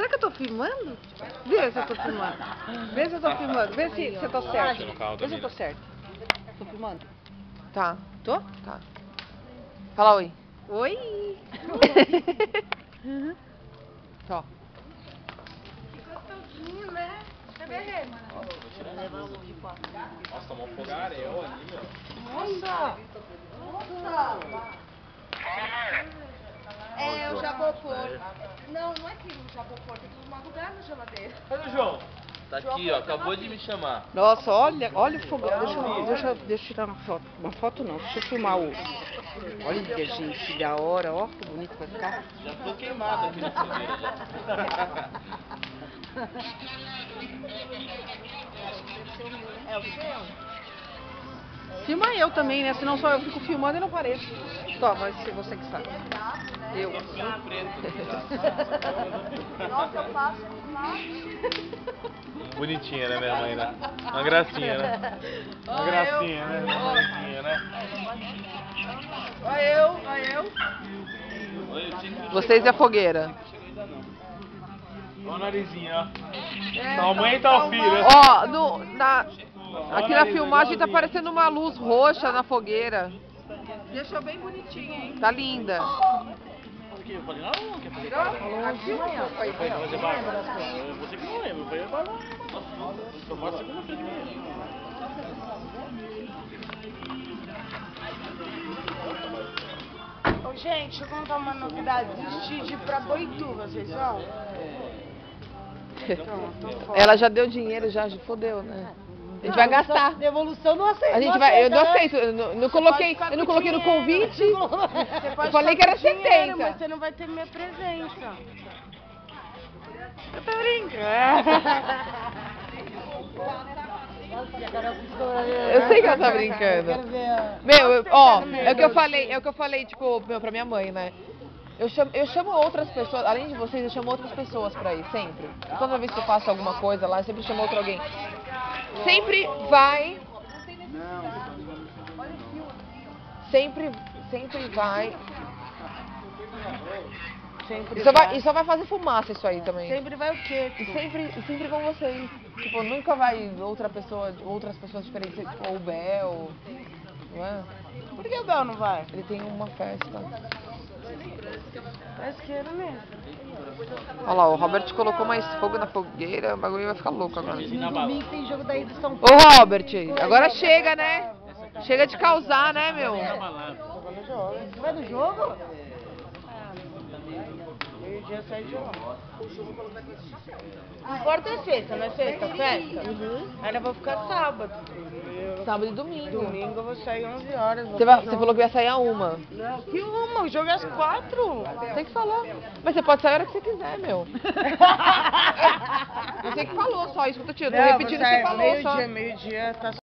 Será que eu tô filmando? Vê se eu tô filmando. Vê se eu tô filmando. Vê se eu tô certo. Vê se eu tô certo. Tô filmando? Tá. Tô? Tá. Fala oi. Oi! Ó. Que gostosinho, né? Quer ver, Rê? Nossa, tomou um fogaréu ali, meu. Nossa! É, eu já vou pôr. Não, não é que eu já vou pôr, tem que arrumar lugar na geladeira. Cadê o João? Tá aqui, ó, acabou de me chamar. Nossa, olha o fogão. Deixa eu tirar uma foto. Uma foto não, deixa eu filmar o. Olha, gente, que da hora, ó, que bonito vai ficar. Já tô queimado aqui na fogueira já. É o seu? Filma eu também, né? Senão só eu fico filmando e não apareço. Toma, se você que sabe. Eu. Nossa, eu faço. Bonitinha, né, minha mãe, né? Uma gracinha, né? Uma gracinha, né? Uma bonitinha, né? Olha eu. Vocês e a fogueira. Olha o narizinho, ó. Tá a mãe e tá o filho, né? Ó, aqui na filmagem tá parecendo uma luz roxa na fogueira. Deixou bem bonitinho, hein? Tá linda. Aqui, eu falei, não, quer fazer Tirou? Aqui, ó. Vai fazer barba? Você que não lembra, foi barba. Só pode segunda-feira de manhã. Ô, gente, deixa eu contar uma novidade. Desisti de ir pra Boituva, vocês vão? Ela já deu dinheiro, já fodeu, né? A gente vai gastar. Devolução não aceito. A gente vai, eu não aceito, eu não coloquei no convite. Eu falei que era 70. Mas você não vai ter minha presença. Eu tô brincando. Eu sei que ela tá brincando. Meu, é o que eu falei, tipo, pra minha mãe, né? Eu chamo outras pessoas, além de vocês, eu chamo outras pessoas pra ir, sempre. Toda vez que eu faço alguma coisa lá, eu sempre chamo alguém. Sempre vai. Sempre vai. E só vai fazer fumaça isso aí também. Sempre vai o quê? E sempre vão vocês. Tipo, nunca vai outras pessoas diferentes, tipo o Bel, não é? Por que o Bel não vai? Ele tem uma festa. Pesqueiro mesmo. Olha lá, o Robert colocou mais fogo na fogueira, o bagulho vai ficar louco agora. Domingo tem jogo daí do São Ô Paulo. Robert, agora chega, né? Chega de causar, né, meu? Você vai no jogo? Meio-dia sai de lá. Não importa é sexta, não é sexta, festa? Ainda vou ficar sábado. Sábado e domingo. Domingo eu vou sair 11 horas. Você falou que vai sair a 1. Não, que uma? O jogo é às 4. Tem que falar. Mas você pode sair a hora que você quiser, meu. Você que falou só isso que eu tô tirando. Tô repetindo o que você falou só. Meio-dia tá